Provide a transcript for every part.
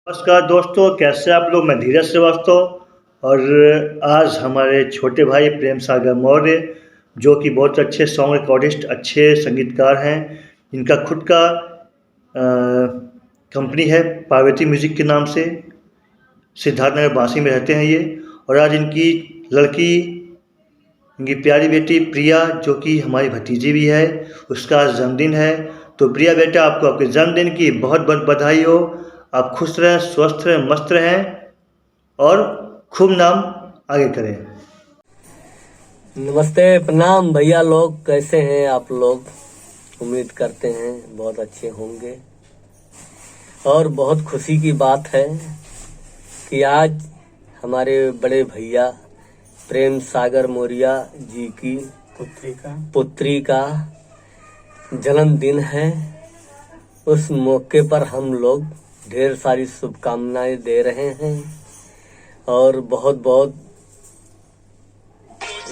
नमस्कार दोस्तों, कैसे आप लोग। मैं धीरज श्रीवास्तव और आज हमारे छोटे भाई प्रेम सागर मौर्य जो कि बहुत अच्छे सॉन्ग रिकॉर्डिस्ट, अच्छे संगीतकार हैं। इनका खुद का कंपनी है पार्वती म्यूजिक के नाम से। सिद्धार्थनगर बासी में रहते हैं ये। और आज इनकी लड़की, इनकी प्यारी बेटी प्रिया जो कि हमारी भतीजी भी है, उसका आज जन्मदिन है। तो प्रिया बेटा, आपको आपके जन्मदिन की बहुत बहुत बधाई हो। आप खुश रहें, स्वस्थ रहें, मस्त रहें और खूब नाम आगे करें। नमस्ते, प्रणाम भैया लोग। कैसे हैं आप लोग? उम्मीद करते हैं बहुत अच्छे होंगे। और बहुत खुशी की बात है कि आज हमारे बड़े भैया प्रेम सागर मौर्य जी की पुत्री का जन्मदिन है। उस मौके पर हम लोग ढेर सारी शुभकामनाएं दे रहे हैं और बहुत बहुत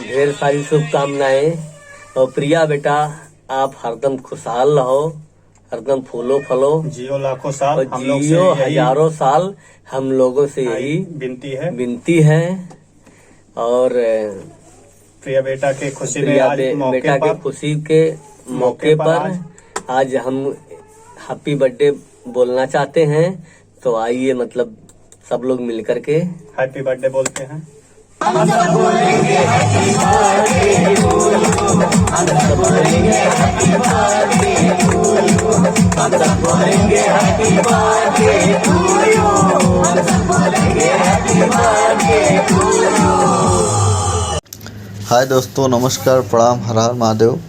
ढेर सारी शुभकामनाएं। और प्रिया बेटा, आप हरदम खुशहाल रहो, हरदम फूलो फलो, जियो लाखों साल, और जियो हजारों साल। हम लोगों से यही विनती है। और प्रिया बेटा के खुशी में प्रिया आज बेटा के खुशी के मौके पर आज हम हैप्पी बर्थडे बोलना चाहते हैं। तो आइए, मतलब सब लोग मिलकर के हैप्पी बर्थडे बोलते हैं। हम सब बोलेंगे हैप्पी बर्थडे टू यू, हम सब बोलेंगे हैप्पी बर्थडे टू यू, हम सब बोलेंगे हैप्पी बर्थडे टू यू, हम सब बोलेंगे हैप्पी बर्थडे टू यू। हाय दोस्तों, नमस्कार, प्रणाम, हर हर महादेव।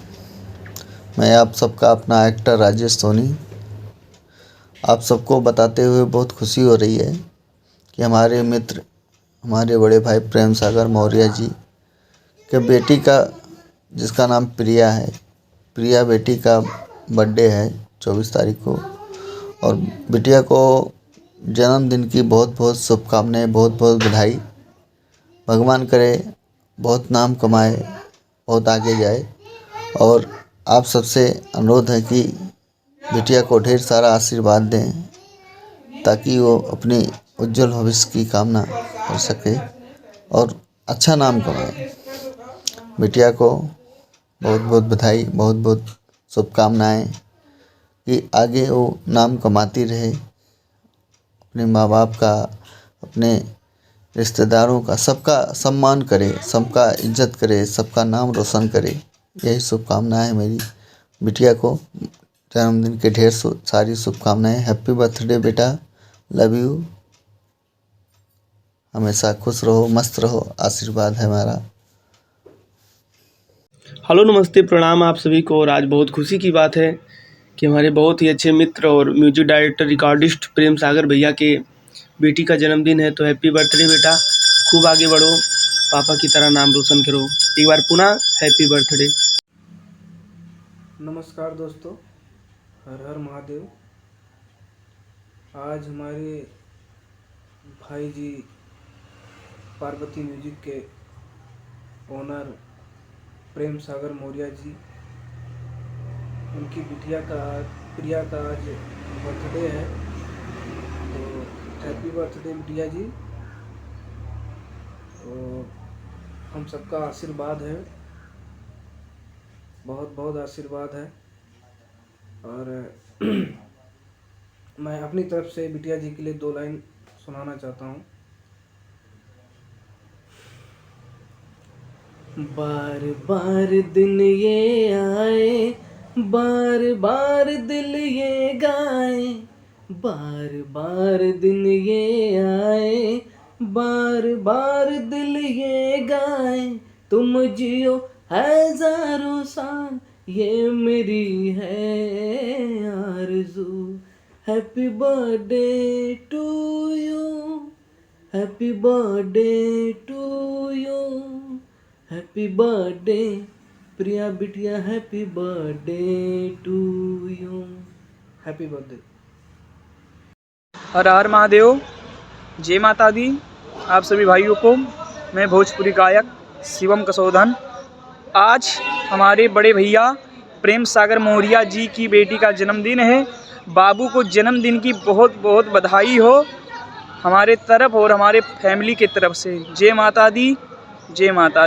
मैं आप सबका अपना एक्टर राजेश सोनी। आप सबको बताते हुए बहुत खुशी हो रही है कि हमारे मित्र, हमारे बड़े भाई प्रेम सागर मौर्य जी के बेटी का, जिसका नाम प्रिया है, प्रिया बेटी का बर्थडे है 24 तारीख को। और बिटिया को जन्मदिन की बहुत बहुत शुभकामनाएं, बहुत बहुत बधाई। भगवान करे बहुत नाम कमाए, बहुत आगे जाए। और आप सबसे अनुरोध है कि बिटिया को ढेर सारा आशीर्वाद दें ताकि वो अपनी उज्जवल भविष्य की कामना कर सके और अच्छा नाम कमाए। बिटिया को बहुत बहुत बधाई, बहुत बहुत शुभकामनाएं कि आगे वो नाम कमाती रहे, अपने माँ बाप का, अपने रिश्तेदारों का, सबका सम्मान करे, सबका इज्जत करे, सबका नाम रोशन करे। यही शुभकामनाएं है मेरी बिटिया को। जन्मदिन के ढेर सारी शुभकामनाएं। हैप्पी बर्थडे बेटा, लव यू। हमेशा खुश रहो, मस्त रहो, आशीर्वाद है हमारा। हेलो, नमस्ते, प्रणाम आप सभी को। और आज बहुत खुशी की बात है कि हमारे बहुत ही अच्छे मित्र और music director, recordist Prem Sagar भैया के बेटी का जन्मदिन है। तो हैप्पी बर्थडे बेटा, खूब आगे बढ़ो, पापा की तरह नाम रोशन करो। एक बार पुनः हैप्पी बर्थडे। नमस्कार दोस्तों, हर हर महादेव। आज हमारे भाई जी पार्वती म्यूजिक के ओनर प्रेम सागर मौर्य जी, उनकी बिटिया का, प्रिया का आज बर्थडे है। तो हैप्पी बर्थडे बिटिया जी। तो हम सबका आशीर्वाद है, बहुत बहुत आशीर्वाद है। और मैं अपनी तरफ से बिटिया जी के लिए 2 लाइन सुनाना चाहता हूँ। बार बार दिन ये आए, बार बार दिल ये गाए, बार बार दिन ये आए, बार बार दिल ये गाए, तुम जियो हजारों साल, ये मेरी है आरज़ू। Happy birthday to you, happy birthday to you, happy birthday Priya बिटिया, happy birthday to you, happy birthday. हर हर महादेव, जय माता दी। आप सभी भाइयों को मैं भोजपुरी गायक शिवम कसौधन। आज हमारे बड़े भैया प्रेम सागर मौर्य जी की बेटी का जन्मदिन है। बाबू को जन्मदिन की बहुत बहुत बधाई हो। हमारे तरफ और हमारे फैमिली की तरफ से जय माता दी, जय माता दी।